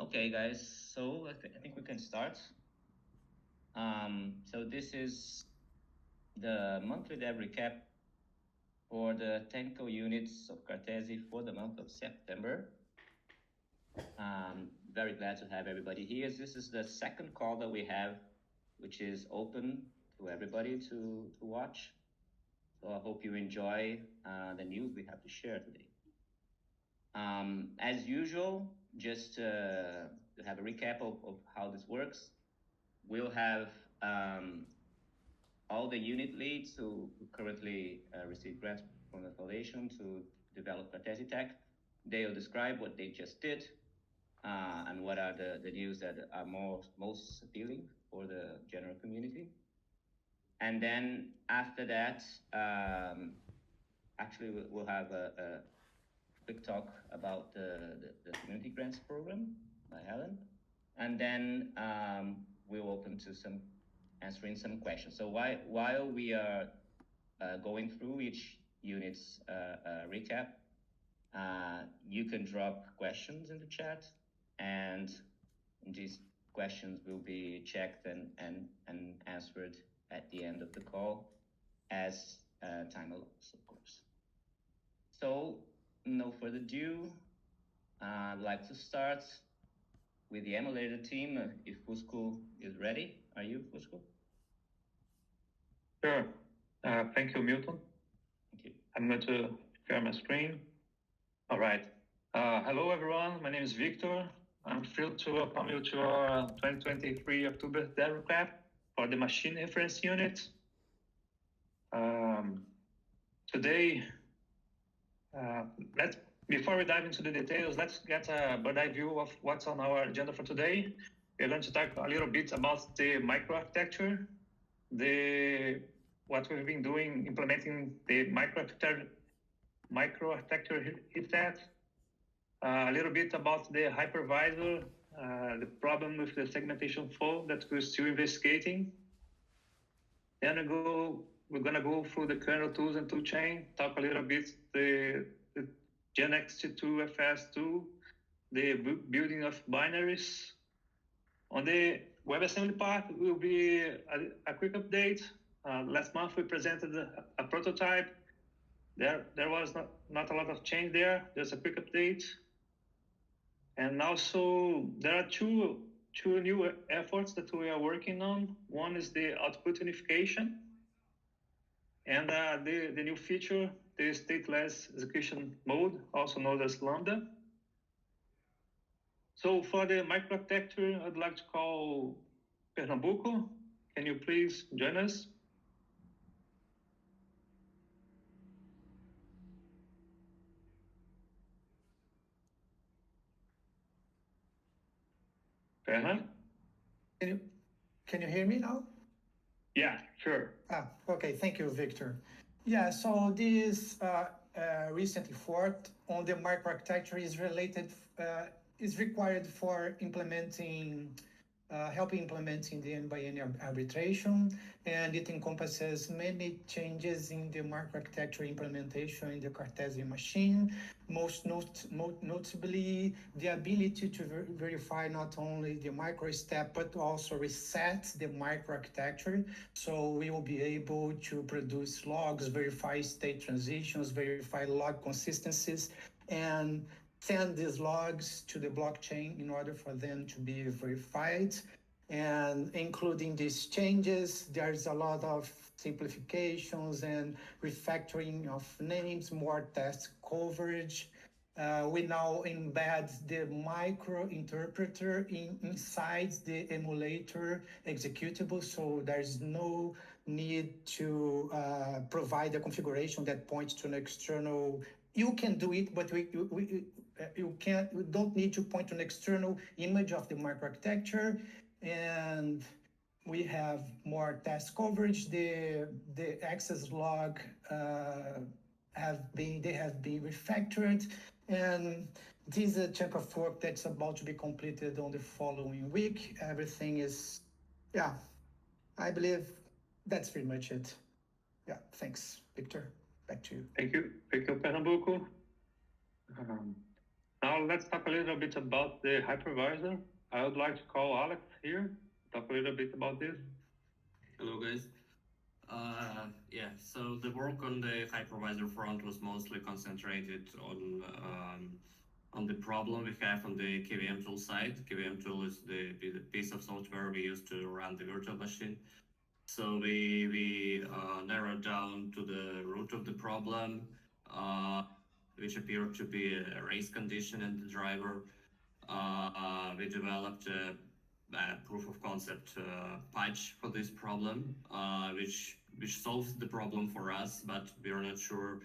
Okay, guys, so I think we can start. So this is the monthly dev recap for the technical units of Cartesi for the month of September. Very glad to have everybody here. This is the second call that we have, which is open to everybody to watch. So I hope you enjoy the news we have to share today. As usual, just to have a recap of how this works, we'll have all the unit leads who currently receive grants from the foundation to develop Cartesi Tech. They'll describe what they just did and what are the news that are most appealing for the general community. And then after that, actually we'll have a quick talk about the community grants program by Hellen. And then we'll open to answering some questions. So while we are going through each unit's recap, you can drop questions in the chat, and these questions will be checked and answered at the end of the call as time allows, of course. So no further ado, I'd like to start with the emulator team. If Fusco is ready. Are you, Fusco? Sure. Thank you, Milton. Thank you. I'm going to share my screen. All right. Hello, everyone. My name is Victor. I'm thrilled to welcome you to our 2023 October dev recap for the machine reference unit. Today, before we dive into the details, let's get a bird's-eye view of what's on our agenda for today. We're going to talk a little bit about the microarchitecture, what we've been doing implementing the microarchitecture heat a little bit about the hypervisor, the problem with the segmentation flow that we're still investigating. Then we're gonna go through the kernel tools and toolchain, talk a little bit the GenX2 FS2, the building of binaries. On the WebAssembly part will be a quick update. Last month we presented a prototype. There was not a lot of change there. There's a quick update. And also there are two new efforts that we are working on. One is the output unification, and the new feature, the stateless execution mode, also known as Lambda. So for the microarchitecture, I'd like to call Pernambuco. Can you please join us? Perna? Can you hear me now? Yeah, sure. Okay, thank you, Victor. Yeah, so this recent effort on the microarchitecture is required for implementing, helping implementing the n-by-n arbitration, and it encompasses many changes in the microarchitecture implementation in the Cartesi machine, most notably the ability to verify not only the micro step, but also reset the microarchitecture. So we will be able to produce logs, verify state transitions, verify log consistencies, and send these logs to the blockchain in order for them to be verified. And including these changes, there's a lot of simplifications and refactoring of names, more test coverage. We now embed the micro interpreter inside the emulator executable, so there's no need to provide a configuration that points to an external. You can do it, but we don't need to point to an external image of the microarchitecture. And we have more test coverage. The access log have been refactored, and this is a chunk of work that's about to be completed on the following week. Everything is, yeah, I believe that's pretty much it. Yeah, thanks, Victor. Back to you. Thank you, Pernambuco. Now let's talk a little bit about the hypervisor. I would like to call Alex here, talk a little bit about this. Hello guys. Yeah, so the work on the hypervisor front was mostly concentrated on the problem we have on the KVM tool side. KVM tool is the piece of software we use to run the virtual machine. So we narrowed down to the root of the problem, which appeared to be a race condition in the driver. We developed a proof of concept patch for this problem, which solves the problem for us, but we're not sure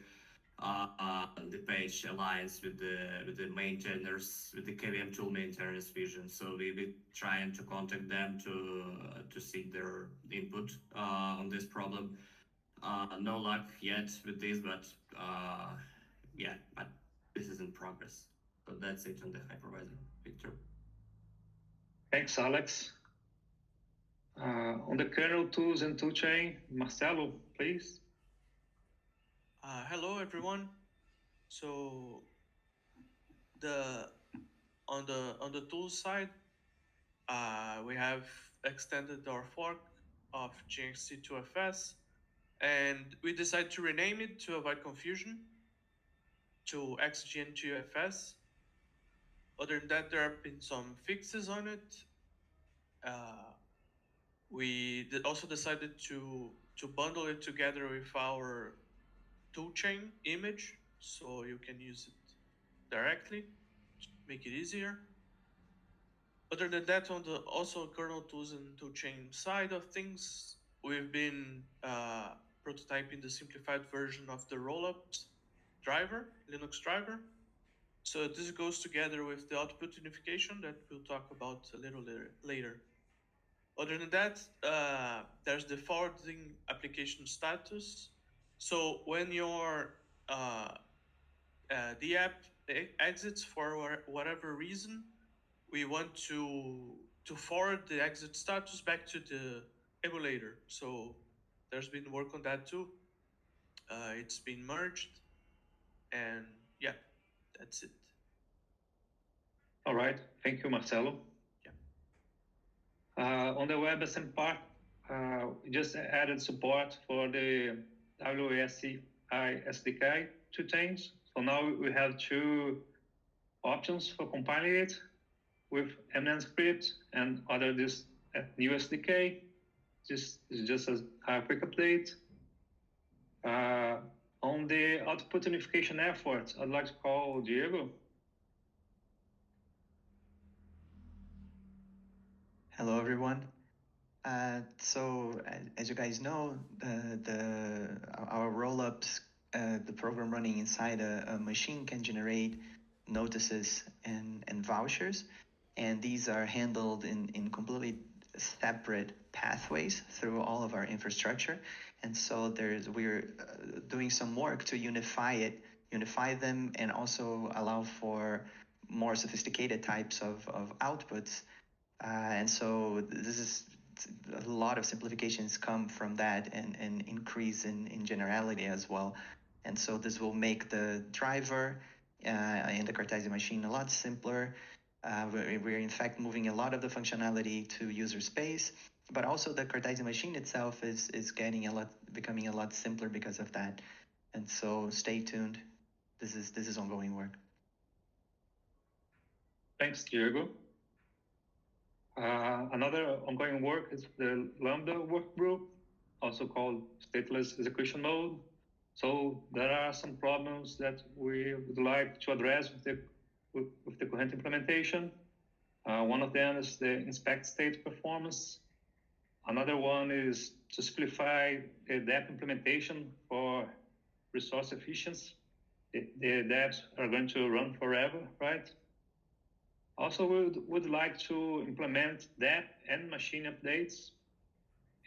the page aligns with the maintainers, with the KVM tool maintainers vision. So we trying to contact them to seek their input on this problem. No luck yet with this, but yeah, but this is in progress. So that's it on the hypervisor, Victor. Thanks, Alex. On the kernel tools and toolchain, Marcelo, please. Hello everyone. So on the tools side, we have extended our fork of GXC2FS, and we decided to rename it to avoid confusion to XGN2FS. Other than that, there have been some fixes on it. We also decided to bundle it together with our toolchain image, so you can use it directly to make it easier. Other than that, on the also kernel tools and toolchain side of things, we've been prototyping the simplified version of the rollups driver, Linux driver. So this goes together with the output unification that we'll talk about a little later. Other than that, there's the forwarding application status. So when your DApp exits for whatever reason, we want to forward the exit status back to the emulator. So there's been work on that too. It's been merged, and yeah, that's it. All right, thank you, Marcelo. On the WebSM part, we just added support for the WSCI SDK to change. So now we have two options for compiling it with MN script and other this new SDK. This is just a quick update. On the output unification effort, I'd like to call Diego. Hello, everyone. So as you guys know, our rollups, the program running inside a machine can generate notices and vouchers, and these are handled in completely separate pathways through all of our infrastructure. And so we're doing some work to unify them, and also allow for more sophisticated types of outputs. And so this is a lot of simplifications come from that, and increase in generality as well. And so this will make the driver in the Cartesi machine a lot simpler. We're in fact moving a lot of the functionality to user space, but also the Cartesi machine itself is becoming a lot simpler because of that. And so stay tuned. This is ongoing work. Thanks, Diego. Another ongoing work is the Lambda work group, also called stateless execution mode. So there are some problems that we would like to address with the current implementation. One of them is the inspect state performance. Another one is to simplify the DApp implementation for resource efficiency. The DApps are going to run forever, right? Also, we would like to implement DApp and machine updates,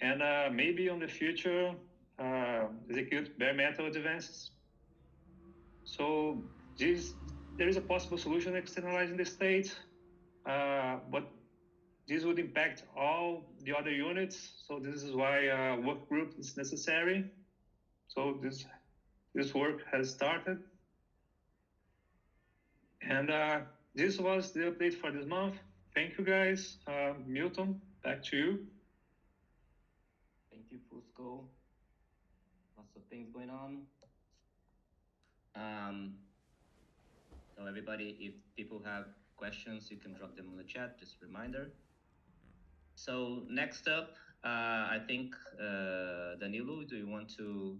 and maybe in the future execute bare metal advances. So there is a possible solution externalizing the state, but this would impact all the other units. So this is why a work group is necessary. So this work has started. And this was the update for this month. Thank you, guys. Milton, back to you. Thank you, Fusco. Lots of things going on. So everybody, if people have questions, you can drop them on the chat, just a reminder. So next up, I think, Danilo, do you want to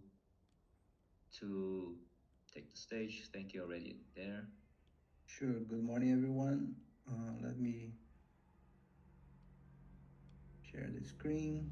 take the stage? Thank you already there. Sure. Good morning, everyone. Let me share the screen.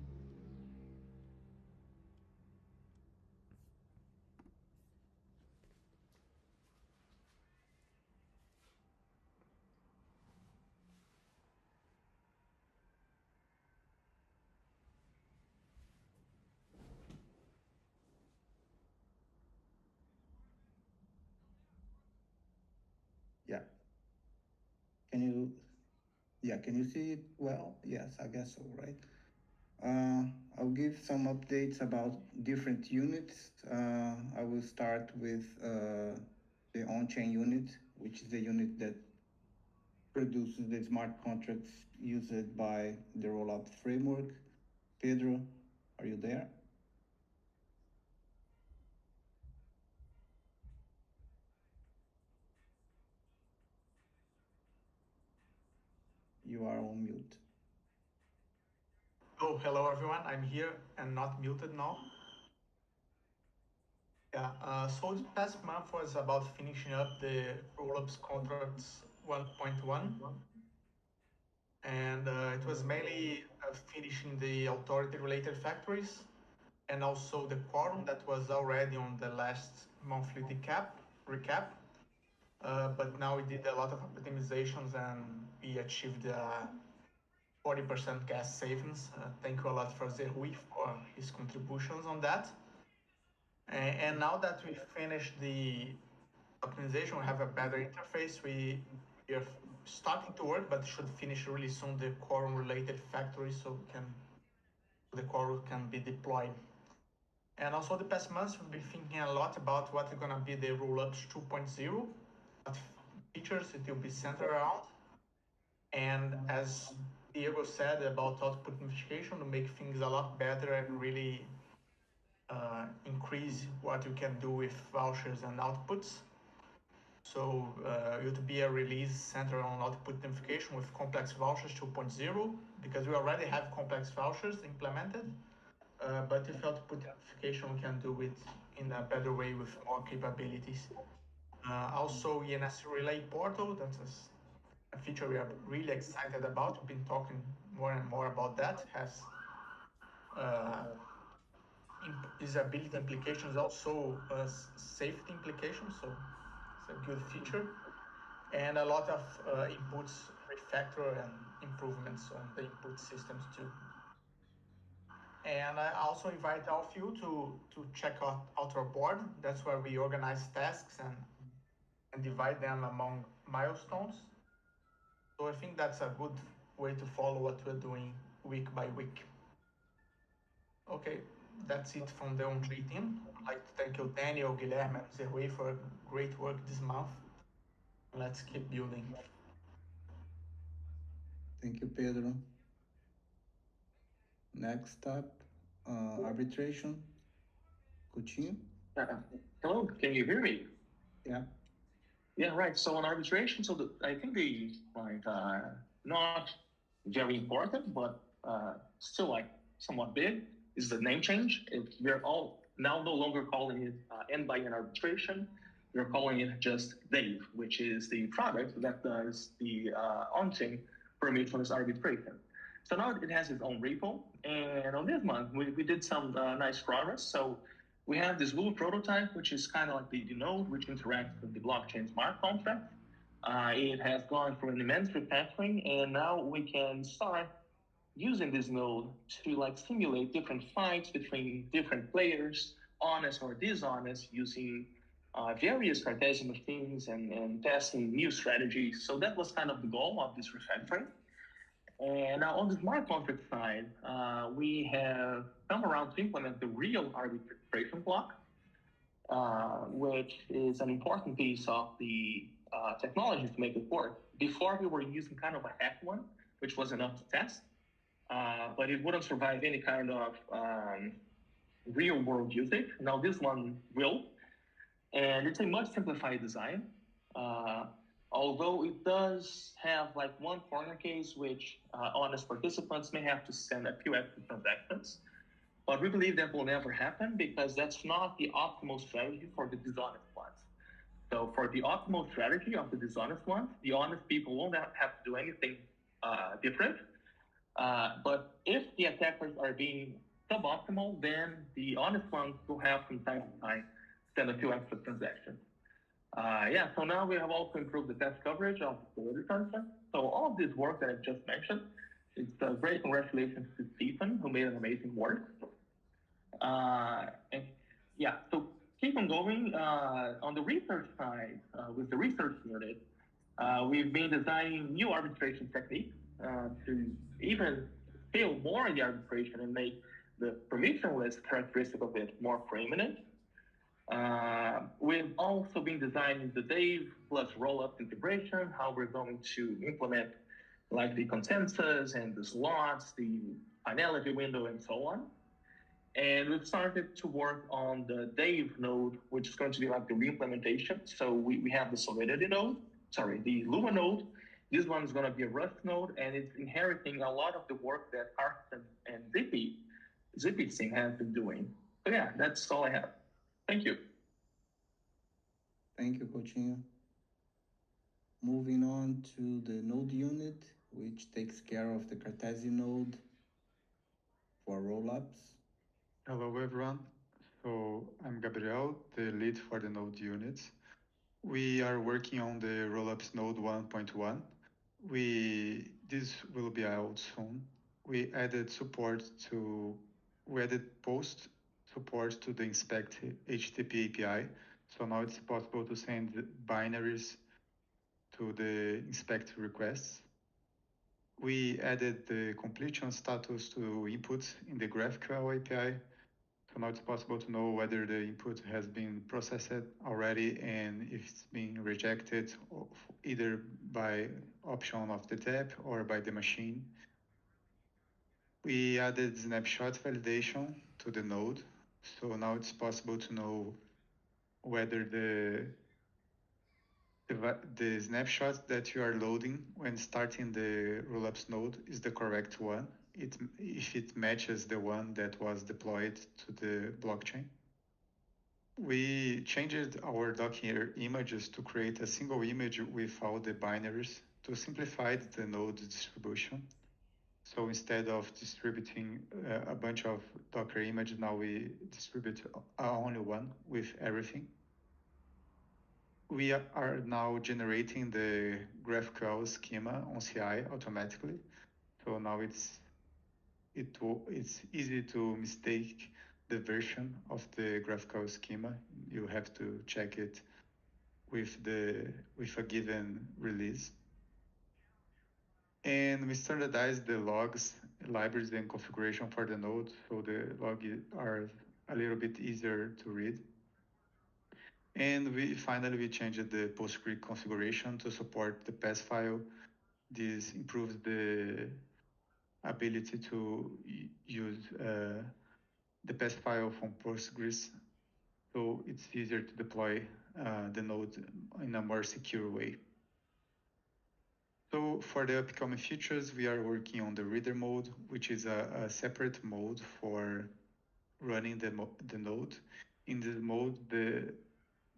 Yeah. Can you see it well? Yes, I guess so, right? I'll give some updates about different units. I will start with the on-chain unit, which is the unit that produces the smart contracts used by the rollup framework. Pedro, are you there? You are on mute. Oh, hello everyone. I'm here and not muted now. Yeah, so the past month was about finishing up the rollups contracts 1.1. And it was mainly finishing the authority-related factories and also the quorum that was already on the last monthly recap. But now we did a lot of optimizations and we achieved 40% gas savings. Thank you a lot for Zerui for his contributions on that. And now that we finished the optimization, we have a better interface. We are starting to work, but should finish really soon the quorum related factories so the quorum can be deployed. And also the past months, we've been thinking a lot about what's gonna be the rollups 2.0, what features it will be centered around. And as Diego said about output unification, to make things a lot better and really increase what you can do with vouchers and outputs. So it would be a release centered on output unification with complex vouchers 2.0, because we already have complex vouchers implemented. But if output unification, we can do it in a better way with more capabilities. Also, ENS Relay Portal, that's a feature we are really excited about. We've been talking more and more about that. Has usability implications, also safety implications, so it's a good feature. And a lot of inputs refactor and improvements on the input systems too. And I also invite all of you to check out our board. That's where we organize tasks and divide them among milestones. So I think that's a good way to follow what we're doing week by week. Okay, that's it from the Onchain team. I'd like to thank you, Daniel, Guilherme, and Zerway for great work this month. Let's keep building. Thank you, Pedro. Next up, arbitration. Coutinho? Hello, can you hear me? Yeah. Yeah, right. So on arbitration, I think the not very important, but still somewhat big is the name change. We're all now no longer calling it end by end arbitration. We're calling it just Dave, which is the product that does the on-chain permissionless arbitration. So now it has its own repo, and on this month we did some nice progress. So we have this little prototype, which is kind of like the node, which interacts with the blockchain smart contract. It has gone through an immense refactoring, and now we can start using this node to simulate different fights between different players, honest or dishonest, using various Cartesian machines and testing new strategies. So that was kind of the goal of this refactoring. And now on the smart contract side, we have come around to implement the real arbitration block, which is an important piece of the technology to make it work. Before, we were using kind of a hack one, which was enough to test, but it wouldn't survive any kind of real world usage. Now this one will, and it's a much simplified design. Although it does have like one corner case, which honest participants may have to send a few extra transactions. But we believe that will never happen because that's not the optimal strategy for the dishonest ones. So for the optimal strategy of the dishonest ones, the honest people won't have to do anything different. But if the attackers are being suboptimal, then the honest ones will have from time to time send a few extra transactions. So now we have also improved the test coverage of the security function. So all of this work that I've just mentioned, it's great congratulations to Stephen, who made an amazing work. So keep on going. On the research side, with the research unit, we've been designing new arbitration techniques to even scale more the arbitration and make the permissionless characteristic of it more preeminent. We've also been designing the DApp plus rollup integration, how we're going to implement like the consensus and the slots, the finality window, and so on. And we've started to work on the DApp node, which is going to be like the re-implementation. So we have the Solidity node, the Luma node. This one is going to be a Rust node, and it's inheriting a lot of the work that Carsten and Zippy's team have been doing. So yeah, that's all I have. Thank you. Thank you, Coutinho. Moving on to the node unit, which takes care of the Cartesi node for rollups. Hello, everyone. So I'm Gabriel, the lead for the node unit. We are working on the rollups node 1.1. This will be out soon. We added post support to the inspect HTTP API. So now it's possible to send binaries to the inspect requests. We added the completion status to inputs in the GraphQL API. So now it's possible to know whether the input has been processed already and if it's being rejected either by option of the DApp or by the machine. We added snapshot validation to the node. So now it's possible to know whether the snapshot that you are loading when starting the rollups node is the correct one, if it matches the one that was deployed to the blockchain. We changed our Docker images to create a single image with all the binaries to simplify the node distribution. So instead of distributing a bunch of Docker images, now we distribute only one with everything. We are now generating the GraphQL schema on CI automatically. So now it's easy to mistake the version of the GraphQL schema. You have to check it with a given release. And we standardized the logs, libraries, and configuration for the node, so the logs are a little bit easier to read. And we changed the PostScript configuration to support the pass file. This improves the ability to use the pass file from Postgres, so it's easier to deploy the node in a more secure way. So for the upcoming features, we are working on the reader mode, which is a separate mode for running the node. In this mode, the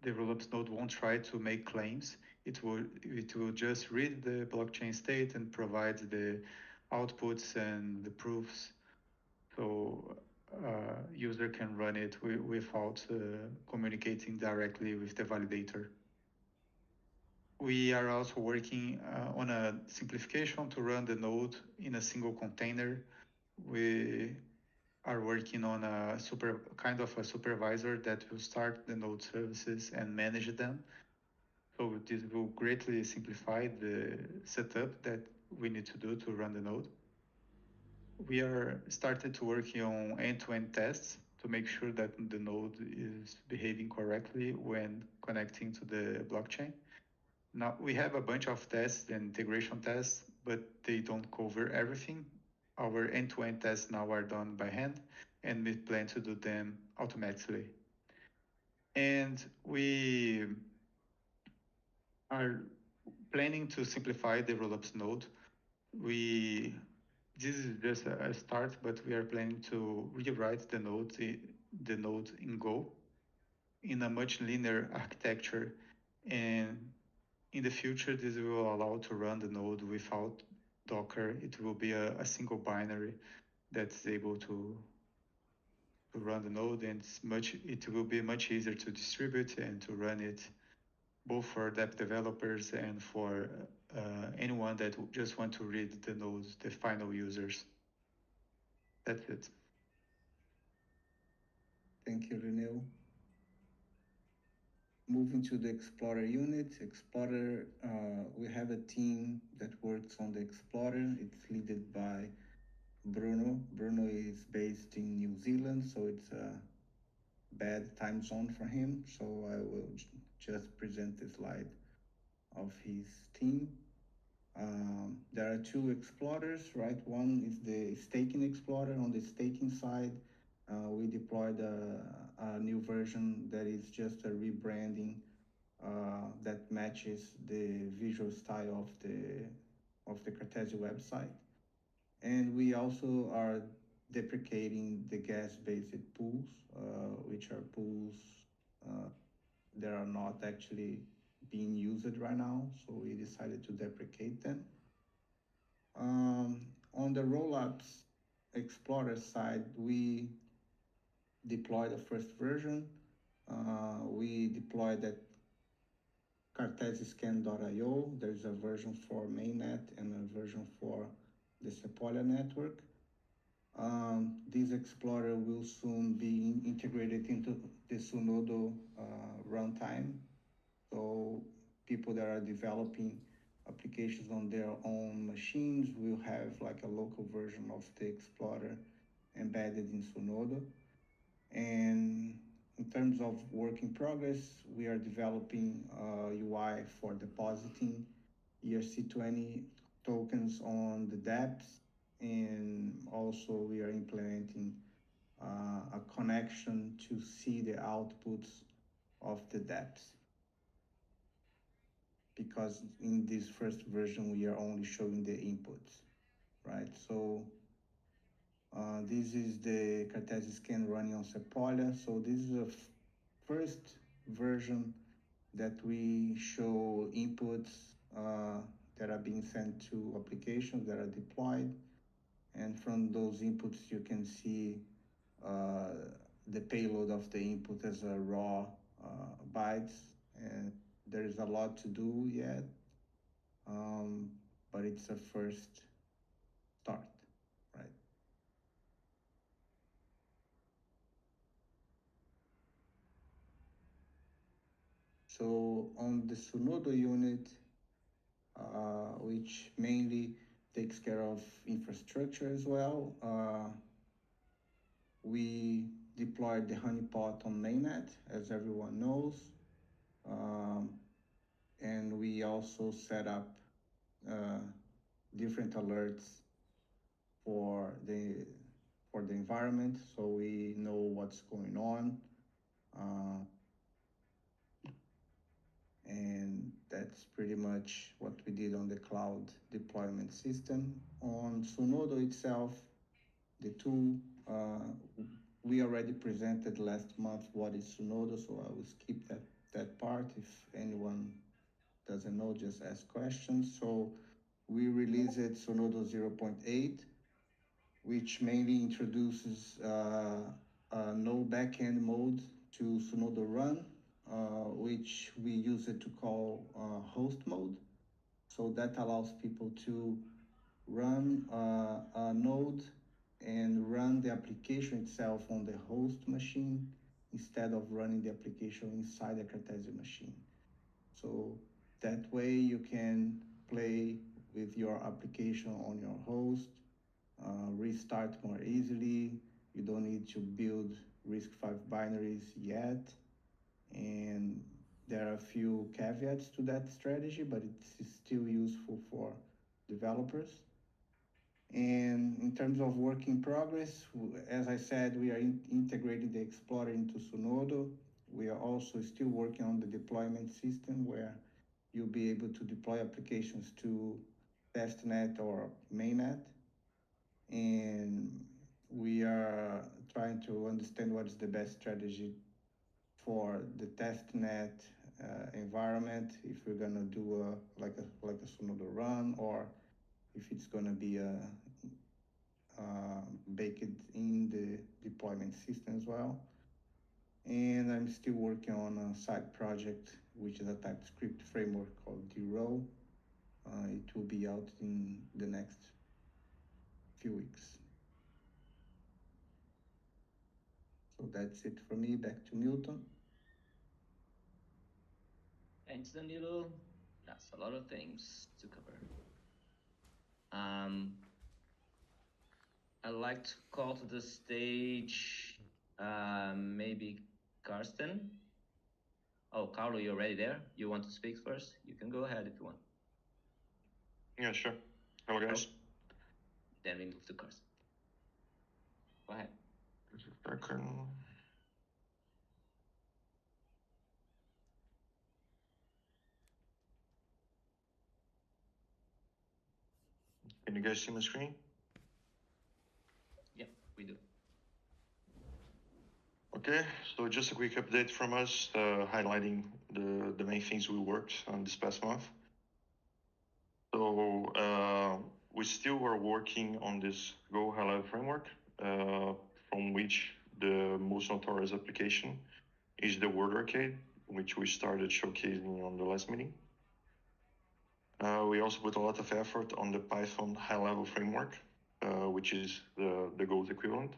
rollups node won't try to make claims. It will just read the blockchain state and provide the outputs and the proofs. So user can run it without communicating directly with the validator. We are also working on a simplification to run the node in a single container. We are working on a supervisor that will start the node services and manage them. So this will greatly simplify the setup that we need to do to run the node. We are started to working on end-to-end tests to make sure that the node is behaving correctly when connecting to the blockchain. Now we have a bunch of tests and integration tests, but they don't cover everything. Our end-to-end tests now are done by hand, and we plan to do them automatically. And we are planning to simplify the rollups node. This is just a start, but we are planning to rewrite the node in Go in a much linear architecture, and in the future, this will allow to run the node without Docker. It will be a single binary that's able to run the node, and it will be much easier to distribute and to run it, both for DApp developers and for anyone that just want to read the nodes, the final users. That's it. Thank you, Renil. Moving to the Explorer unit. Explorer, we have a team that works on the Explorer. It's led by Bruno. Bruno is based in New Zealand, so it's a bad time zone for him. So I will just present the slide of his team. There are two explorers, right? One is the staking explorer. On the staking side, we deployed a new version that is just a rebranding that matches the visual style of the Cartesi website. And we also are deprecating the gas-based pools, which are pools that are not actually being used right now. So we decided to deprecate them. On the rollups Explorer side, we deployed the first version. We deployed that cartesiscan.io. There's a version for mainnet and a version for the Sepolia network. This Explorer will soon be integrated into the Sunodo runtime. So people that are developing applications on their own machines will have like a local version of the Explorer embedded in Sunodo. And in terms of work in progress, we are developing a UI for depositing ERC20 tokens on the dApps, and also we are implementing a connection to see the outputs of the dApps. Because in this first version, we are only showing the inputs, right? So this is the Cartesi scan running on Sepolia. So this is the first version that we show inputs that are being sent to applications that are deployed. And from those inputs, you can see the payload of the input as a raw bytes. And there is a lot to do yet, but it's a first start, right? So on the Sunodo unit, which mainly takes care of infrastructure as well, we deployed the honeypot on mainnet, as everyone knows. And we also set up different alerts for the environment, so we know what's going on. And that's pretty much what we did on the cloud deployment system. On Sunodo itself, the tool, we already presented last month what is Sunodo, so I will skip that part. If anyone doesn't know, just ask questions. So we released Sunodo 0.8, which mainly introduces no backend mode to Sunodo run, which we use it to call host mode. So that allows people to run a node and run the application itself on the host machine instead of running the application inside the Cartesi machine. So that way you can play with your application on your host, restart more easily. You don't need to build RISC-V binaries yet. And There are a few caveats to that strategy, but it's still useful for developers. And in terms of work in progress, as I said, we are integrating the Explorer into Sunodo. We are also still working on the deployment system where you'll be able to deploy applications to testnet or mainnet. And we are trying to understand what is the best strategy for the testnet environment, if we're gonna do like a Sunodo run, or if it's gonna be baked in the deployment system as well. And I'm still working on a side project, which is a TypeScript framework called DRoll. It will be out in the next few weeks. So that's it for me. Back to Milton. Thanks, Danilo. That's a lot of things to cover. I'd like to call to the stage maybe Karsten. Oh, Carlo, you're already there? You want to speak first? You can go ahead if you want. Yeah, sure. Hello, guys. Then we move to Karsten. Go ahead. Just a second. Can you guys see my screen? Yeah, we do. Okay, so just a quick update from us, highlighting the main things we worked on this past month. So we still are working on this Go Hellen framework, from which the most notorious application is the Word Arcade, which we started showcasing on the last meeting. We also put a lot of effort on the Python high-level framework, which is the Go's equivalent.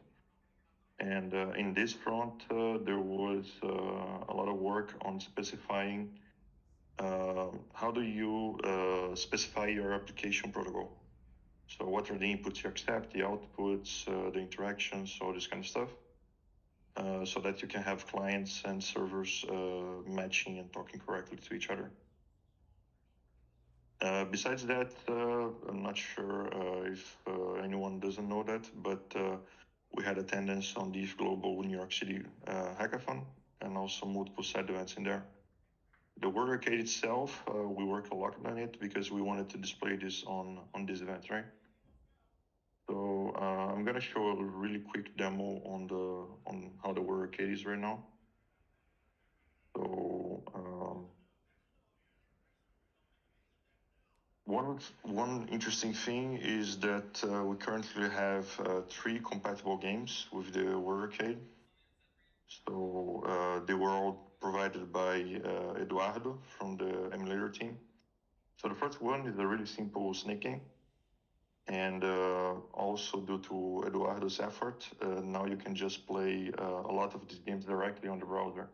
And in this front, there was a lot of work on specifying how do you specify your application protocol. So what are the inputs you accept, the outputs, the interactions, all this kind of stuff, so that you can have clients and servers matching and talking correctly to each other. Besides that, I'm not sure if anyone doesn't know that, but we had attendance on the Global New York City hackathon and also multiple side events in there. The Word Arcade itself, we worked a lot on it because we wanted to display this on this event, right? So I'm gonna show a really quick demo on how the Word Arcade is right now. So one interesting thing is that we currently have 3 compatible games with the Word Arcade. So they were all provided by Eduardo from the emulator team. So the first one is a really simple snake game. And also due to Eduardo's effort, now you can just play a lot of these games directly on the browser.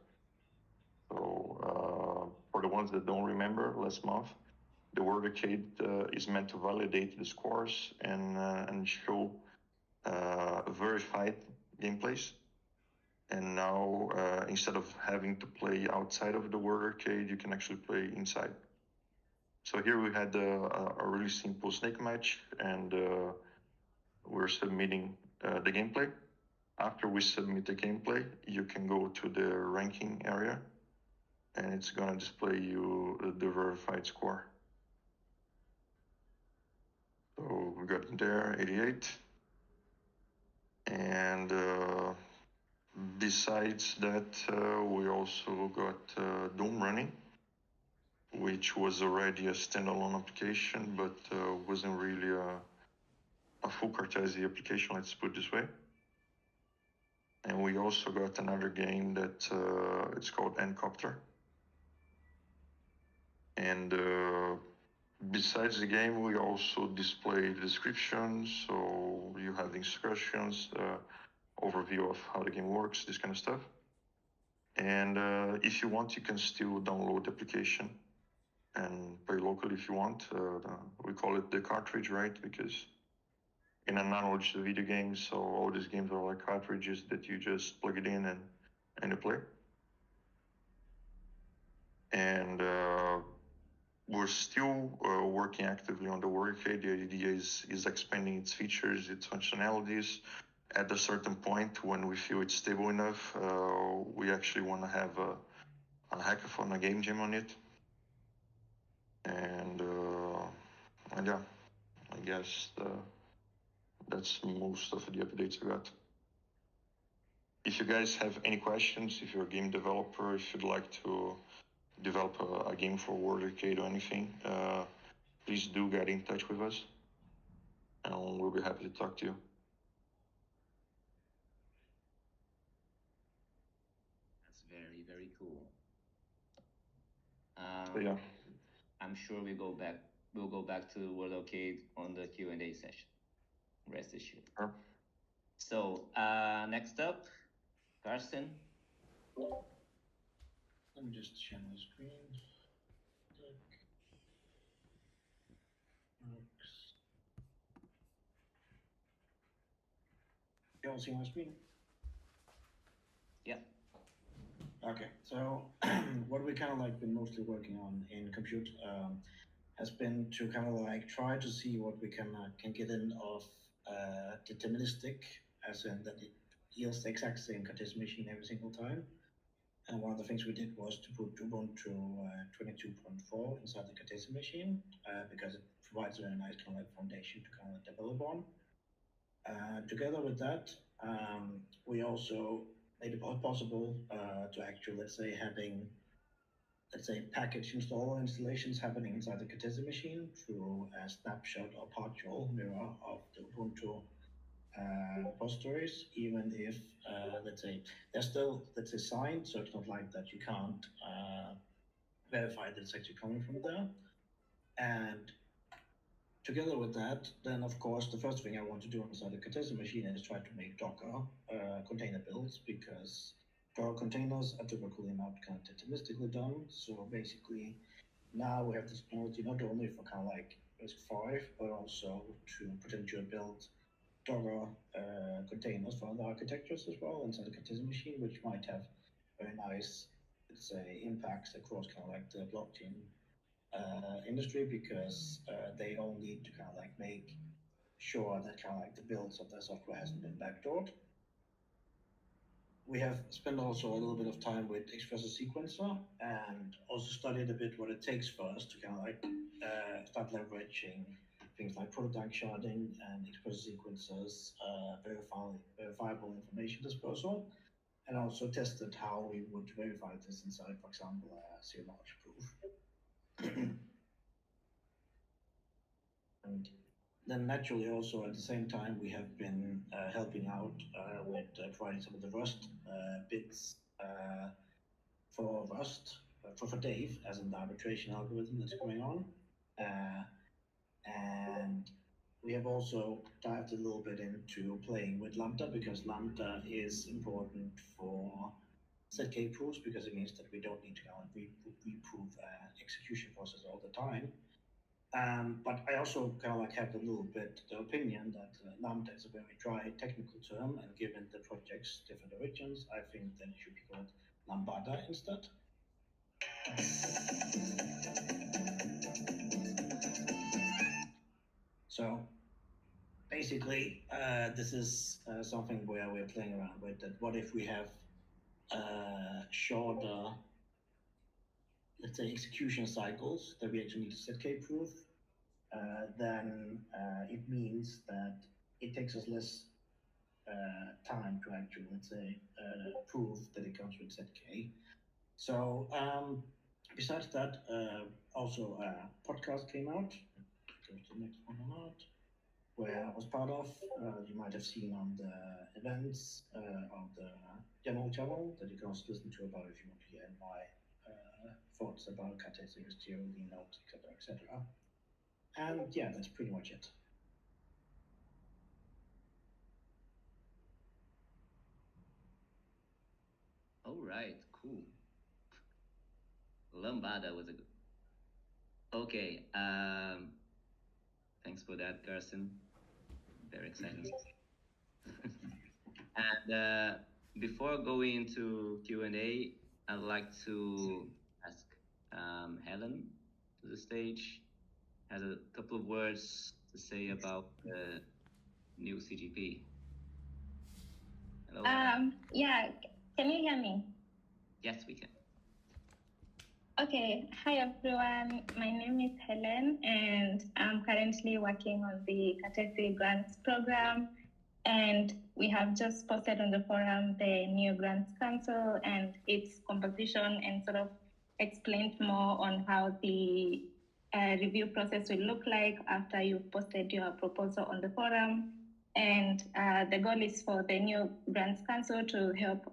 So for the ones that don't remember, last month, the Word Arcade is meant to validate the scores and show verified gameplays. And now, instead of having to play outside of the Word Arcade, you can actually play inside. So here we had a really simple snake match, and we're submitting the gameplay. After we submit the gameplay, you can go to the ranking area, and it's gonna display you the verified score. So we got there 88, and besides that, we also got Doom running, which was already a standalone application, but wasn't really a full Cartesi application, let's put it this way. And we also got another game that it's called Encopter. And besides the game, we also display the descriptions, so you have the instructions, overview of how the game works, this kind of stuff. And if you want, you can still download the application and play locally if you want. We call it the cartridge, right? Because in an analog to video games, so all these games are like cartridges that you just plug it in and you play. And we're still working actively on the workflow. The idea is expanding its features, its functionalities. At a certain point, when we feel it's stable enough, we actually want to have a hackathon, a game jam on it. And yeah, I guess that's most of the updates I got. If you guys have any questions, if you're a game developer, if you'd like to develop a game for World Arcade or anything, please do get in touch with us, and we'll be happy to talk to you. That's very, very cool. So yeah, I'm sure we'll go back to World Arcade on the Q&A session. Rest assured. sure. So next up, Carsten. Let me just share my screen. You all see my screen? Yeah. Okay, so what we kind of like been mostly working on in compute has been to kind of like try to see what we can get in of deterministic, as in that it yields the exact same Cartesi machine every single time. And one of the things we did was to put Ubuntu 22.4 inside the Cartesi machine because it provides a very nice kind of like foundation to kind of develop on. Together with that, we also made it possible to actually, let's say, having, let's say, package installer installations happening inside the Cartesi machine through a snapshot or partial mirror of the Ubuntu repositories, even if, let's say, they're still, let's say, signed, so it's not like that you can't verify that it's actually coming from there. And together with that, then of course, the first thing I want to do inside the Cartesi machine is try to make Docker container builds, because Docker containers are typically not kind of deterministically done. So basically, now we have this technology not only for kind of like RISC-V, but also to potentially build Docker containers for other architectures as well inside the Cartesi machine, which might have very nice, let's say, impacts across kind of like the blockchain industry, because they all need to kind of like make sure that kind of like the builds of their software hasn't been backdoored. We have spent also a little bit of time with Expressor Sequencer and also studied a bit what it takes for us to kind of like start leveraging things like product sharding and Expressor Sequencer's verifiable information dispersal, and also tested how we would verify this inside, for example, a zero knowledge proof. And then naturally also at the same time we have been helping out with providing some of the Rust bits for Rust, for Dave, as in the arbitration algorithm that's going on. And we have also dived a little bit into playing with Lambda, because Lambda is important for ZK proofs, because it means that we don't need to reprove execution process all the time. But I also kind of like have a little bit the opinion that Lambda is a very dry technical term, and given the project's different origins, I think that it should be called Lambada instead. So basically, this is something where we're playing around with that. What if we have shorter, let's say, execution cycles that we actually need to ZK proof? Then it means that it takes us less time to actually, let's say, prove that it comes with ZK. So besides that, also a podcast came out. Goes to the next one or not, where I was part of. You might have seen on the events of the general channel that you can also listen to about if you want to hear my thoughts about Cartesi history, notes, etc., etc. And yeah, that's pretty much it. All right, cool. Lambada was a good. Okay, thanks for that, Carsten. Very exciting. And before going into Q&A, I'd like to ask Hellen to the stage. Has a couple of words to say about the new CGP. Hello. Yeah, can you hear me? Yes, we can. Okay, hi everyone. My name is Hellen, and I'm currently working on the Cartesi Grants program. And we have just posted on the forum the new Grants Council and its composition, and sort of explained more on how the review process will look like after you've posted your proposal on the forum. And the goal is for the new Grants Council to help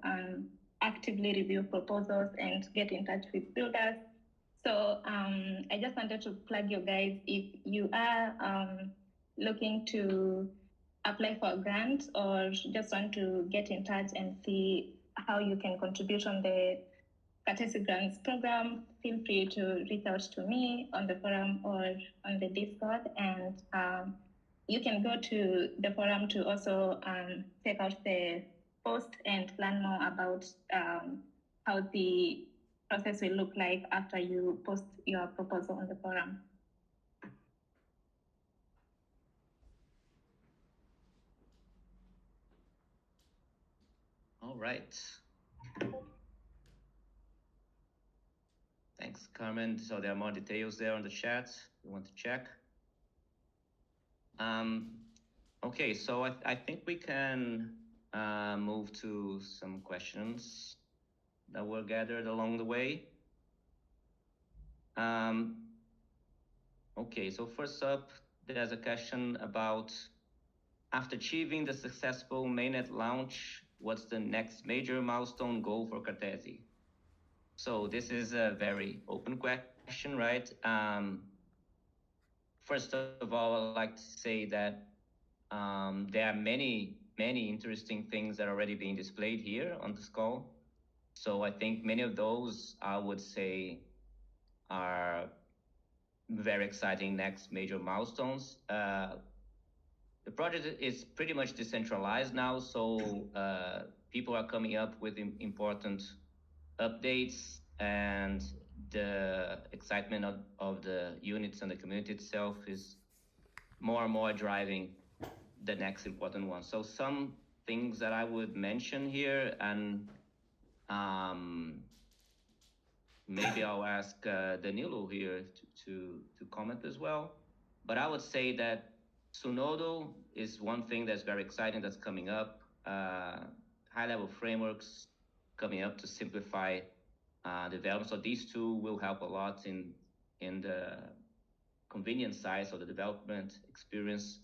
actively review proposals and get in touch with builders. So I just wanted to plug you guys, if you are looking to apply for a grant or just want to get in touch and see how you can contribute on the Cartesi Grants program, feel free to reach out to me on the forum or on the Discord, and you can go to the forum to also check out the post and learn more about how the process will look like after you post your proposal on the forum. All right. Thanks, Carmen. So there are more details there on the chat. You want to check? Okay, so I think we can move to some questions that were gathered along the way. Okay, so first up, there's a question about, after achieving the successful mainnet launch, what's the next major milestone goal for Cartesi? So this is a very open question, right? First of all, I'd like to say that there are many interesting things that are already being displayed here on this call. So I think many of those, I would say, are very exciting next major milestones. The project is pretty much decentralized now, so people are coming up with important updates, and the excitement of the units and the community itself is more and more driving the next important one. So some things that I would mention here, and maybe I'll ask Danilo here to comment as well. But I would say that Sunodo is one thing that's very exciting that's coming up. High-level frameworks coming up to simplify development. So these two will help a lot in the convenience side, so the development experience.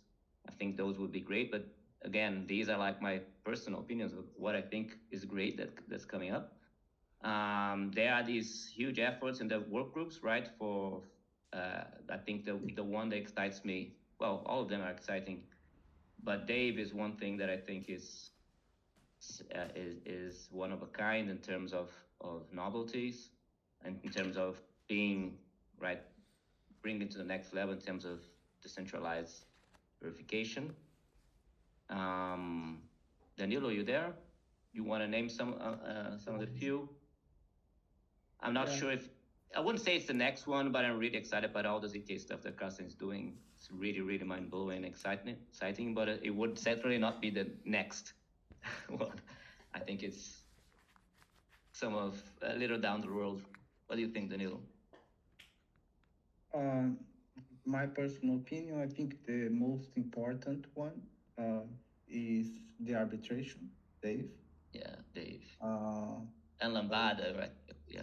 I think those would be great. But again, these are like my personal opinions of what I think is great that's coming up. There are these huge efforts in the work groups, right? For I think the one that excites me, well, all of them are exciting, but Dave is one thing that I think is one of a kind in terms of novelties, and in terms of being right, bring it to the next level in terms of decentralized verification. Danilo, you there? You want to name some of the few? I'm not sure if, I wouldn't say it's the next one, but I'm really excited about all the ZK stuff that Carsten is doing. It's really mind-blowing, exciting, but it would certainly not be the next one. I think it's some of a little down the road. What do you think, Danilo? My personal opinion, I think the most important one is the arbitration, Dave. Yeah, Dave. And Lambada, right? Yeah.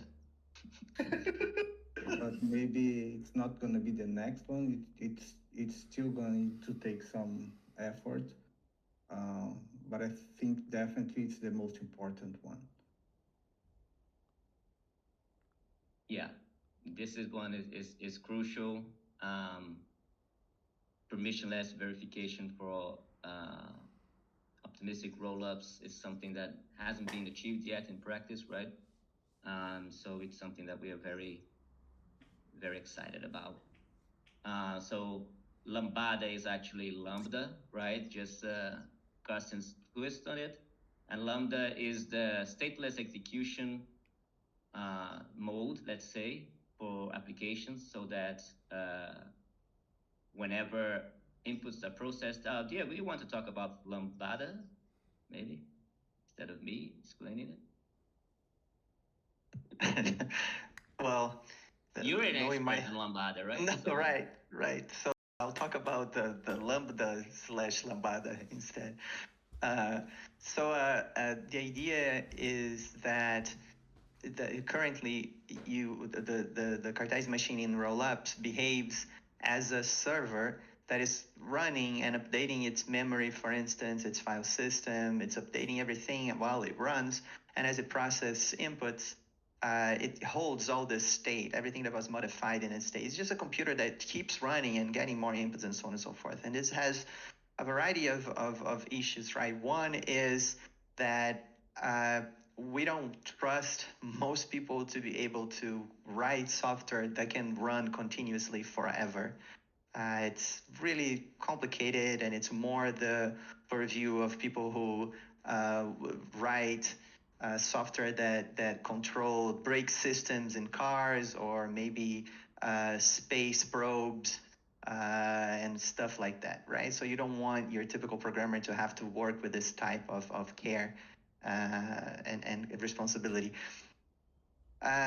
But maybe it's not going to be the next one. It's still going to take some effort. But I think definitely it's the most important one. Yeah, this is one is crucial. Permissionless verification for optimistic rollups is something that hasn't been achieved yet in practice, right? So it's something that we are very excited about. So Lambada is actually Lambda, right? Just Carsten's twist on it. And Lambda is the stateless execution mode, let's say, for applications so that whenever inputs are processed, Diego, you want to talk about lambda, maybe, instead of me explaining it? Well, you're an expert my... in lambda, right? No, right. So I'll talk about the lambda/lambda instead. The idea is that currently the Cartesi machine in Rollups behaves as a server that is running and updating its memory, for instance, its file system. It's updating everything while it runs, and as it processes inputs, it holds all the state, everything that was modified in its state. It's just a computer that keeps running and getting more inputs and so on and so forth. And this has a variety of issues, right? One is that we don't trust most people to be able to write software that can run continuously forever. It's really complicated, and it's more the purview of people who write software that control brake systems in cars, or maybe space probes and stuff like that, right? So you don't want your typical programmer to have to work with this type of care and responsibility.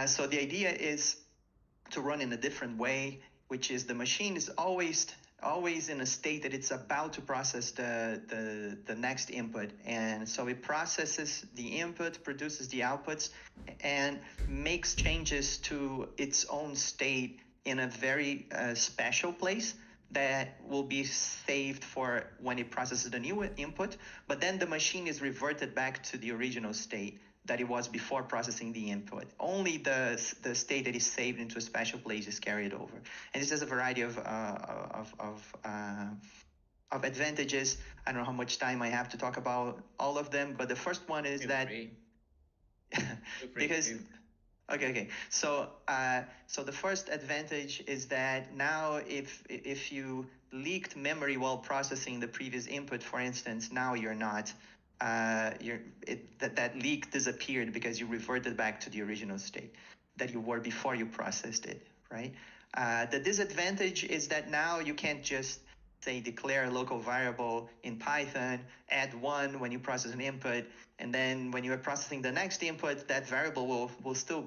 So the idea is to run in a different way, which is the machine is always in a state that it's about to process the next input. And so it processes the input, produces the outputs, and makes changes to its own state in a very special place that will be saved for when it processes the new input. But then the machine is reverted back to the original state that it was before processing the input. Only the state that is saved into a special place is carried over. And this has a variety of advantages. I don't know how much time I have to talk about all of them, but the first one is because... Okay. So the first advantage is that now if you leaked memory while processing the previous input, for instance, now you're not. That leak disappeared because you reverted back to the original state that you were before you processed it, right? The disadvantage is that now you can't just say declare a local variable in Python, add 1 when you process an input, and then when you are processing the next input, that variable will still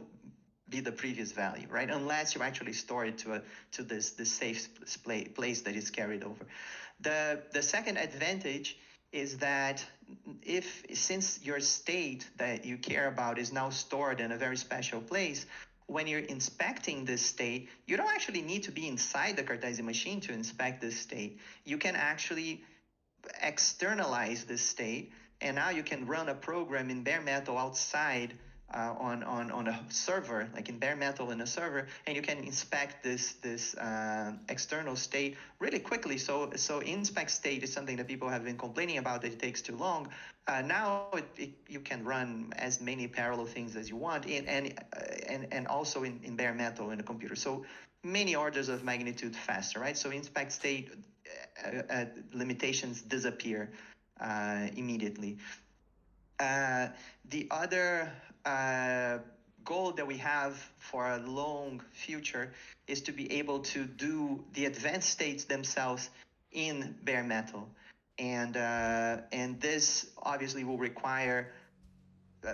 be the previous value, right? Unless you actually store it to this safe place that is carried over. The second advantage is that since your state that you care about is now stored in a very special place, when you're inspecting this state, you don't actually need to be inside the Cartesi machine to inspect this state. You can actually externalize this state, and now you can run a program in bare metal outside on a server, like in bare metal in a server, and you can inspect this external state really quickly. So inspect state is something that people have been complaining about, that it takes too long. Now you can run as many parallel things as you want, and also in bare metal in a computer. So many orders of magnitude faster, right? So inspect state limitations disappear immediately. The other goal that we have for a long future is to be able to do the advanced states themselves in bare metal, and this obviously will require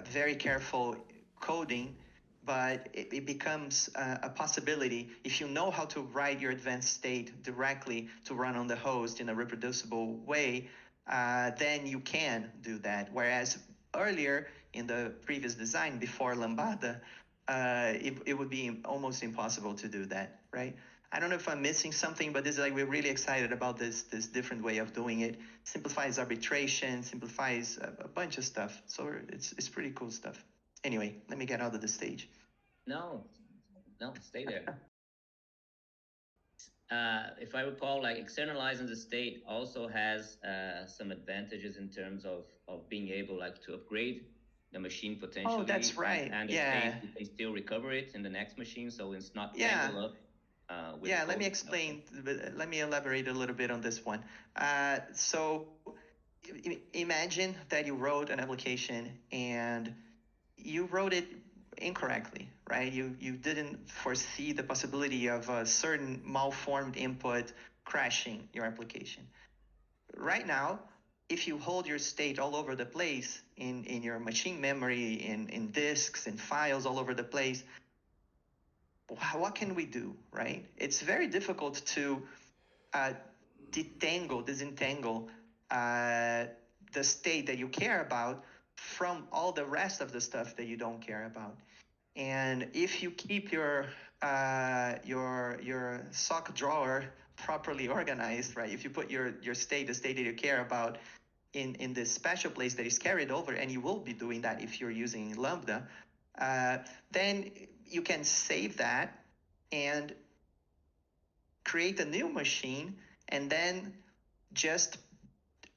very careful coding, but it becomes a possibility if you know how to write your advanced state directly to run on the host in a reproducible way. Then you can do that. Whereas earlier in the previous design, before Lambda, it would be almost impossible to do that, right? I don't know if I'm missing something, but this is like, we're really excited about this different way of doing it. Simplifies arbitration, simplifies a bunch of stuff. So it's pretty cool stuff. Anyway, let me get out of the stage. No, stay there. If I recall, like externalizing the state also has some advantages in terms of being able like to upgrade the machine potentially. Oh, that's right. And the state, you can still recover it in the next machine, so it's not tangled up. Let me explain. Let me elaborate a little bit on this one. So imagine that you wrote an application and you wrote it incorrectly, right? You didn't foresee the possibility of a certain malformed input crashing your application. Right now, if you hold your state all over the place in your machine memory, in disks, in files all over the place, what can we do, right? It's very difficult to disentangle the state that you care about from all the rest of the stuff that you don't care about. And if you keep your sock drawer properly organized, right? If you put the state that you care about in this special place that is carried over, and you will be doing that if you're using Lambda, then you can save that and create a new machine, and then just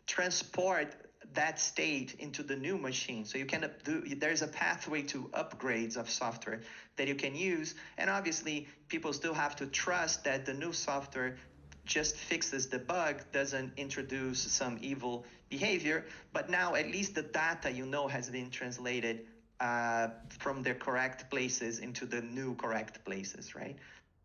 transport that state into the new machine. So you can there's a pathway to upgrades of software that you can use. And obviously, people still have to trust that the new software just fixes the bug, doesn't introduce some evil behavior. But now at least the data has been translated from the correct places into the new correct places, right?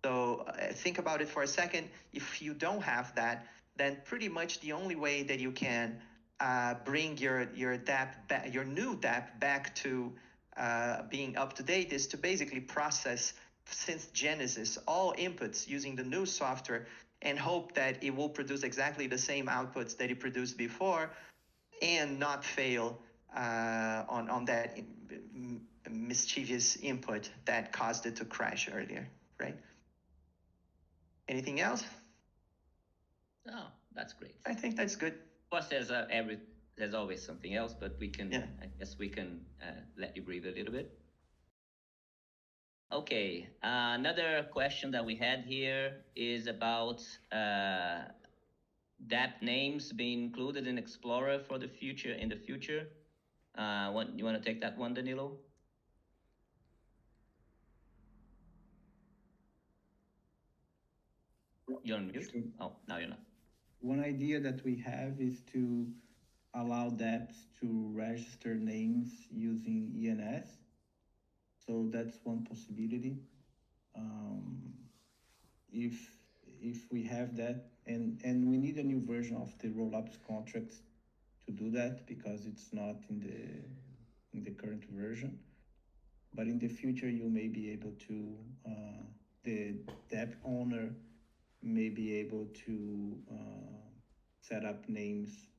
So think about it for a second. If you don't have that, then pretty much the only way that you can bring your DApp your new DApp back to being up to date is to basically process since Genesis all inputs using the new software and hope that it will produce exactly the same outputs that it produced before and not fail on that mischievous input that caused it to crash earlier, right? Anything else? Oh, that's great. I think that's good. Of course, there's always something else, but we can, I guess we can let you breathe a little bit. Okay, another question that we had here is about DApp names being included in Explorer for the future. In the future, you want to take that one, Danilo? You're on mute. Oh, now you're not. One idea that we have is to allow dApps to register names using ENS. So that's one possibility. If we have that, and we need a new version of the rollups contracts to do that, because it's not in the current version. But in the future, you may be able to, the DApp owner may be able to set up names,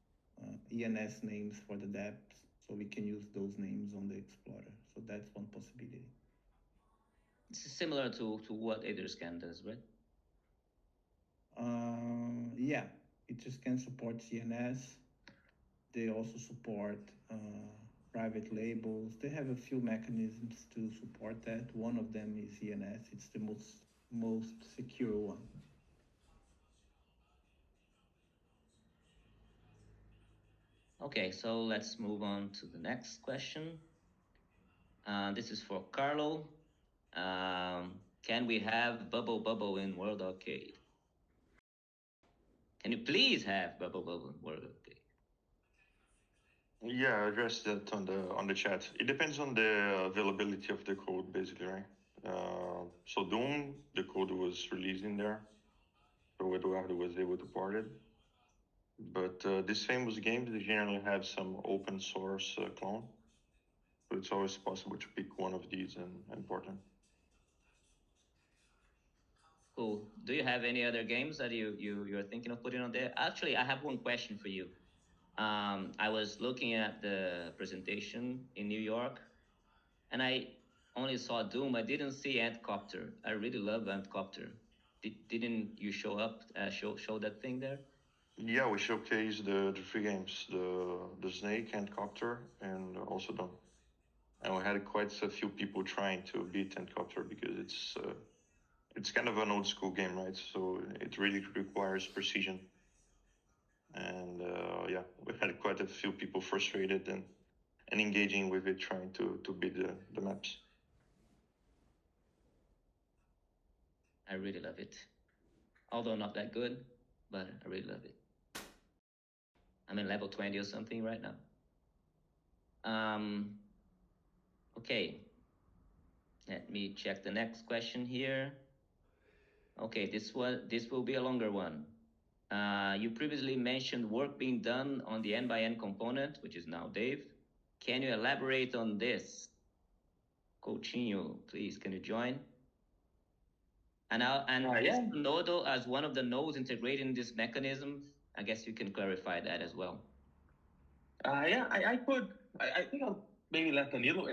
ENS names for the dApps, so we can use those names on the Explorer. So that's one possibility. It's similar to what Scan does, right? Yeah, Scan supports CNS. They also support private labels. They have a few mechanisms to support that. One of them is ENS. It's the most secure one. Okay, so let's move on to the next question. This is for Carlo. Can we have Bubble in World Arcade? Can you please have Bubble in World Arcade? Yeah, I addressed that on the chat. It depends on the availability of the code, basically, right? So Doom, the code was released in there, so Eduardo was able to port it. But these famous games, they generally have some open source clone, so it's always possible to pick one of these and port them. Cool. Do you have any other games that you're thinking of putting on there? Actually, I have one question for you. I was looking at the presentation in New York, and I only saw Doom. I didn't see Antcopter. I really love Antcopter. Didn't you show up? Show that thing there? Yeah, we showcased the three games: the Snake, Antcopter, and also Doom. And we had quite a few people trying to beat Antcopter because it's kind of an old school game, right? So it really requires precision. And yeah, we had quite a few people frustrated and engaging with it, trying to beat the maps. I really love it. Although not that good, but I really love it. I'm in level 20 or something right now. Okay. Let me check the next question here. Okay, this will be a longer one. You previously mentioned work being done on the n-by-n component, which is now Dave. Can you elaborate on this? Coutinho, please, can you join? And yeah. Nodo as one of the nodes integrating this mechanism, I guess you can clarify that as well. Yeah, I could. I think I'll maybe let Danilo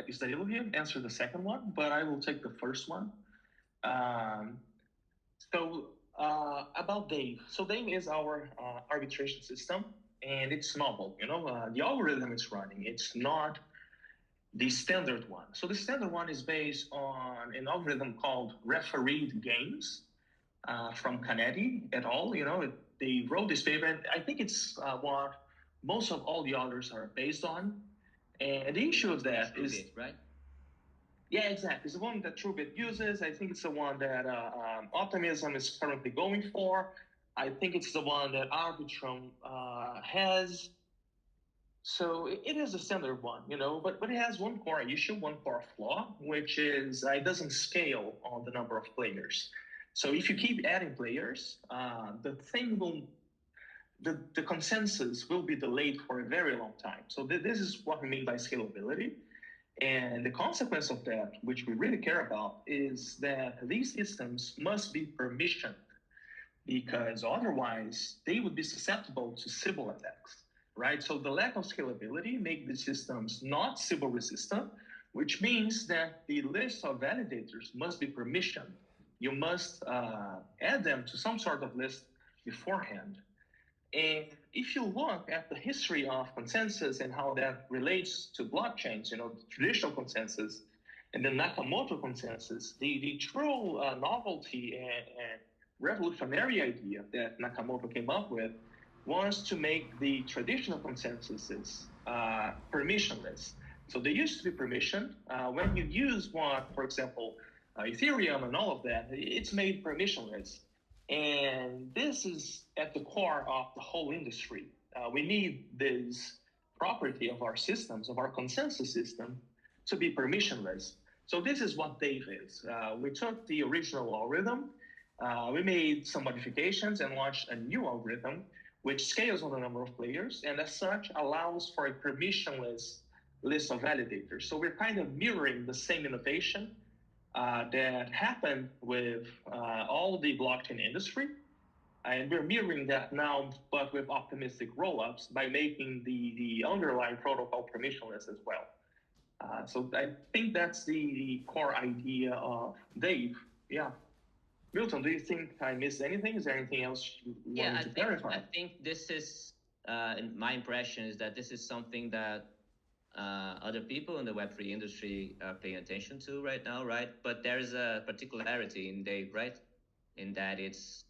here answer the second one, but I will take the first one. About Dave. So Dave is our arbitration system, and it's novel. The algorithm it's running, it's not the standard one. So the standard one is based on an algorithm called refereed games from Canetti et al. They wrote this paper, and I think it's what most of all the others are based on. And the issue of that is, right? Yeah, exactly. It's the one that TrueBit uses. I think it's the one that Optimism is currently going for. I think it's the one that Arbitrum has. So it is a standard one, but it has one core issue, one core flaw, which is it doesn't scale on the number of players. So if you keep adding players, the consensus will be delayed for a very long time. So this is what we mean by scalability. And the consequence of that, which we really care about, is that these systems must be permissioned, because otherwise they would be susceptible to Sybil attacks, right? So the lack of scalability makes the systems not Sybil resistant, which means that the list of validators must be permissioned. You must add them to some sort of list beforehand. And if you look at the history of consensus and how that relates to blockchains, the traditional consensus and the Nakamoto consensus, the true novelty and revolutionary idea that Nakamoto came up with was to make the traditional consensuses permissionless. So they used to be permissioned. When you use one, for example, Ethereum and all of that, it's made permissionless. And this is at the core of the whole industry. We need this property of our systems, of our consensus system, to be permissionless. So this is what Dave is. We took the original algorithm, we made some modifications and launched a new algorithm, which scales on the number of players, and as such allows for a permissionless list of validators. So we're kind of mirroring the same innovation that happened with all the blockchain industry. And we're mirroring that now, but with optimistic rollups by making the underlying protocol permissionless as well. So I think that's the core idea of Dave. Yeah. Milton, do you think I missed anything? Is there anything else you wanted to clarify? I think this is, my impression is that this is something that other people in the Web3 industry are paying attention to right now, right? But there's a particularity in Dave, right? In that it's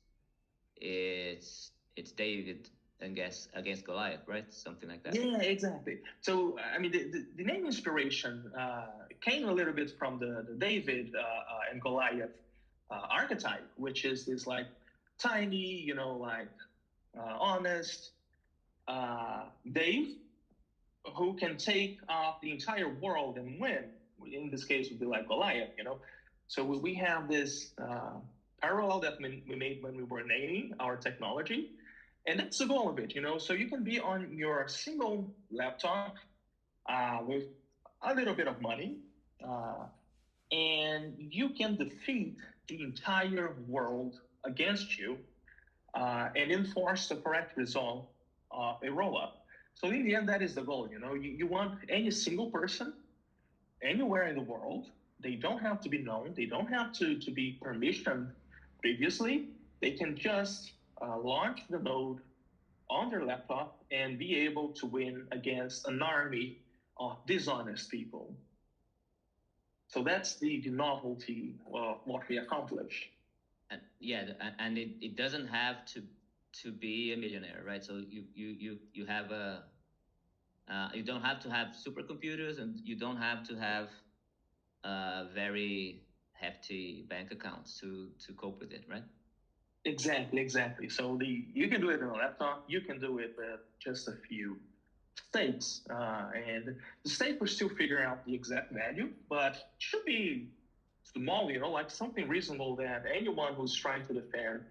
David against Goliath, right? Something like that. Yeah, exactly. So I mean, the name inspiration came a little bit from the David and Goliath archetype, which is this like tiny, honest Dave, who can take off the entire world and win. In this case, would be like Goliath, So we have this parallel that we made when we were naming our technology, and that's the goal of it, So you can be on your single laptop with a little bit of money, and you can defeat the entire world against you and enforce the correct result of a rollup. So in the end, that is the goal. You want any single person anywhere in the world. They don't have to be known. They don't have to be permissioned previously. They can just launch the node on their laptop and be able to win against an army of dishonest people. So that's the novelty of what we accomplish. And and it doesn't have to be a millionaire, right? So you have you don't have to have supercomputers, and you don't have to have very hefty bank accounts to cope with it, right? Exactly. So you can do it on a laptop. You can do it with just a few stakes, and the stake we're still figuring out the exact value, but it should be small, like something reasonable that anyone who's trying to defend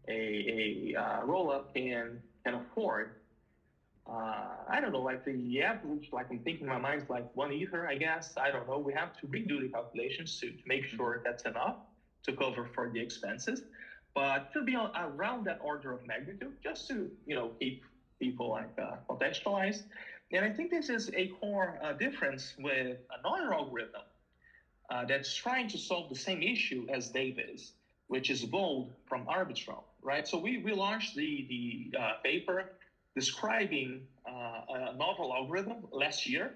a rollup can afford. I don't know, like the average, like I'm thinking in my mind, is like 1 ether, I guess. I don't know. We have to redo the calculations to make sure that's enough to cover for the expenses, but to be around that order of magnitude, just to keep people like contextualized. And I think this is a core difference with another algorithm that's trying to solve the same issue as Dave is, which is bold from Arbitrum, right? So we launched the paper describing a novel algorithm last year.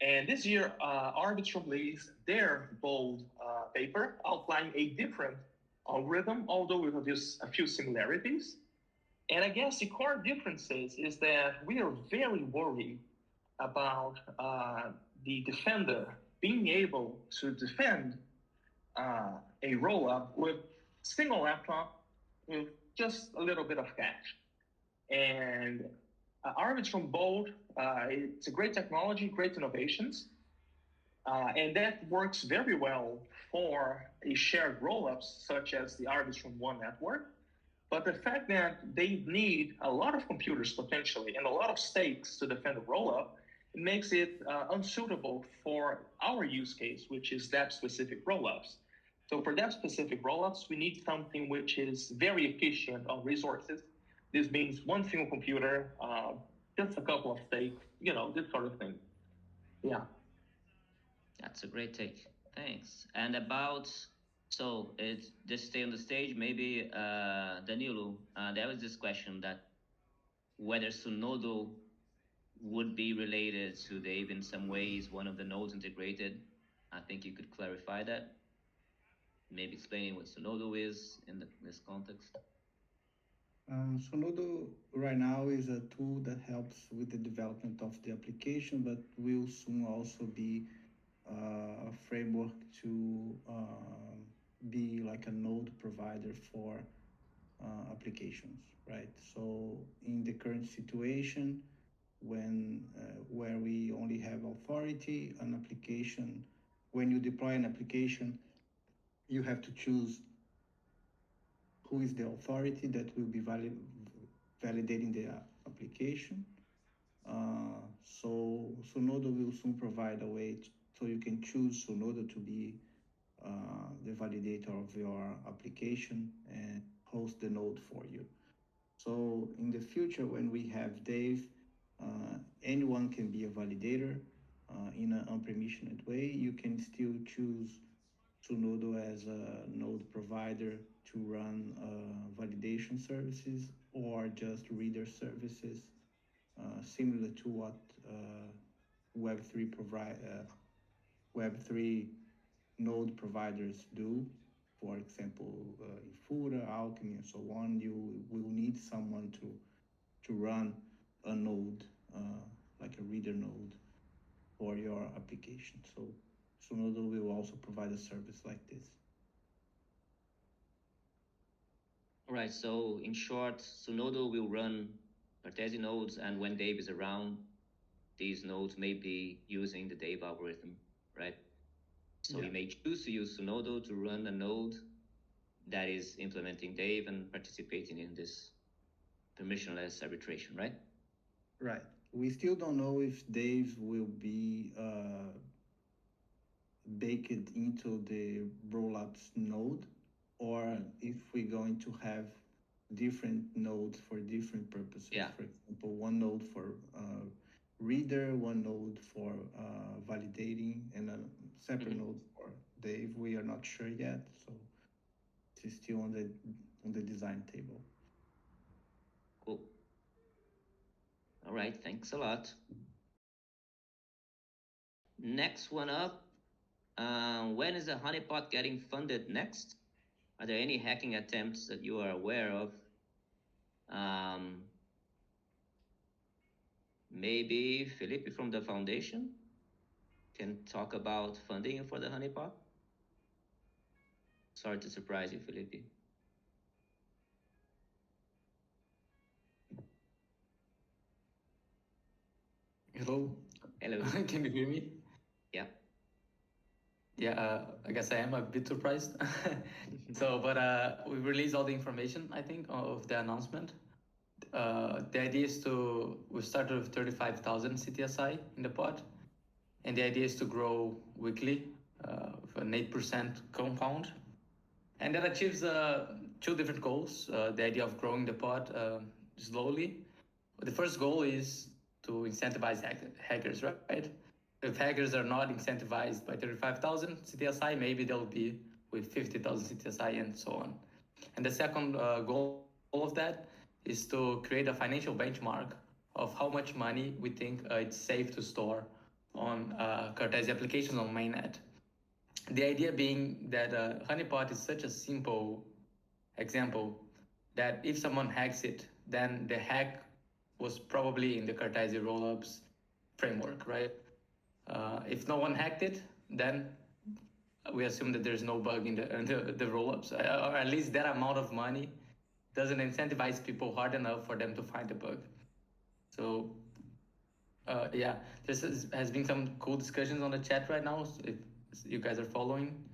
And this year, Arbitrum released their bold paper outlining a different algorithm, although with a few similarities. And I guess the core differences is that we are very worried about the defender being able to defend a rollup with single laptop with just a little bit of cache. And Arbitrum Bold, it's a great technology, great innovations, and that works very well for a shared rollups such as the Arbitrum One network. But the fact that they need a lot of computers potentially and a lot of stakes to defend a rollup, it makes it unsuitable for our use case, which is DApp specific rollups. So for DApp specific rollups, we need something which is very efficient on resources. This means one single computer, just a couple of stakes, this sort of thing. Yeah. That's a great take. Thanks. And so it's just stay on the stage. Maybe Danilo, there was this question that whether Sunodo would be related to Dave in some ways, one of the nodes integrated. I think you could clarify that. Maybe explaining what Sunodo is in this context. Sonodo right now is a tool that helps with the development of the application, but will soon also be a framework to be like a node provider for applications, right? So in the current situation, where we only have authority, an application, when you deploy an application, you have to choose who is the authority that will be validating the application. So Sunodo will soon provide a way so you can choose Sunodo to be the validator of your application and host the node for you. So in the future, when we have Dave, anyone can be a validator in an unpermissioned way. You can still choose Sunodo as a node provider to run validation services or just reader services, similar to what Web3 node providers do. For example, Infura, Alchemy, and so on. You will need someone to run a node, like a reader node, for your application. So Sunodo will also provide a service like this. All right, so in short, Sunodo will run Cartesi nodes, and when Dave is around, these nodes may be using the Dave algorithm, right? So you may choose to use Sunodo to run a node that is implementing Dave and participating in this permissionless arbitration, right? Right. We still don't know if Dave will be baked into the rollups node, or if we're going to have different nodes for different purposes. Yeah. For example, one node for reader, one node for validating, and a separate node for Dave. We are not sure yet, so it's still on the design table. Cool. All right, thanks a lot. Next one up, when is the honeypot getting funded next? Are there any hacking attempts that you are aware of? Maybe Felipe from the foundation can talk about funding for the honeypot. Sorry to surprise you, Felipe. Hello. Hello. Can you hear me? Yeah. Yeah, I guess I am a bit surprised. But we released all the information, I think, of the announcement. The idea is we started with 35,000 CTSI in the pod, and the idea is to grow weekly with an 8% compound. And that achieves two different goals. The idea of growing the pod slowly. The first goal is to incentivize hackers, right? If hackers are not incentivized by 35,000 CTSI, maybe they'll be with 50,000 CTSI and so on. And the second goal of that is to create a financial benchmark of how much money we think it's safe to store on Cartesi applications on mainnet. The idea being that honeypot is such a simple example that if someone hacks it, then the hack was probably in the Cartesi Rollups framework, right? If no one hacked it, then we assume that there's no bug in the rollups, or at least that amount of money doesn't incentivize people hard enough for them to find a bug. So yeah, has been some cool discussions on the chat right now. If you guys are following,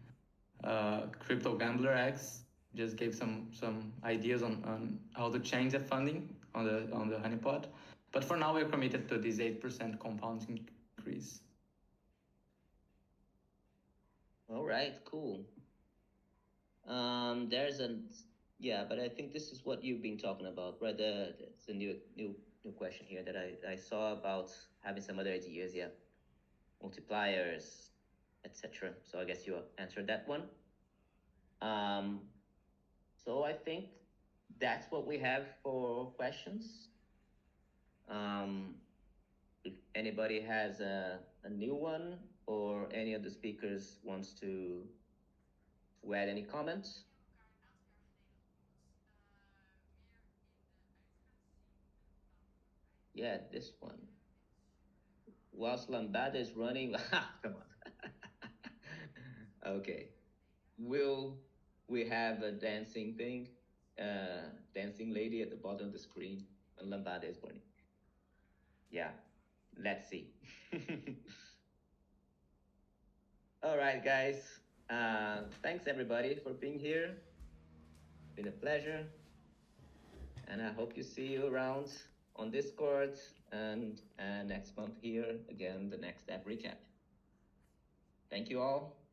Crypto Gambler X just gave some ideas on how to change the funding on the honeypot. But for now, we're committed to this 8% compound increase. All right, cool. But I think this is what you've been talking about, right? It's a new question here that I saw about having some other ideas, yeah, multipliers, etc. So I guess you answered that one. So I think that's what we have for questions. If anybody has a new one, or any of the speakers wants to add any comments. Yeah, this one. Whilst Lambada is running, come on. Okay. Will we have a dancing thing? Dancing lady at the bottom of the screen when Lambada is running. Yeah, let's see. All right, guys. Thanks everybody for being here. It's been a pleasure. And I hope you see you around on Discord and next month here again, the next DApp recap. Thank you all.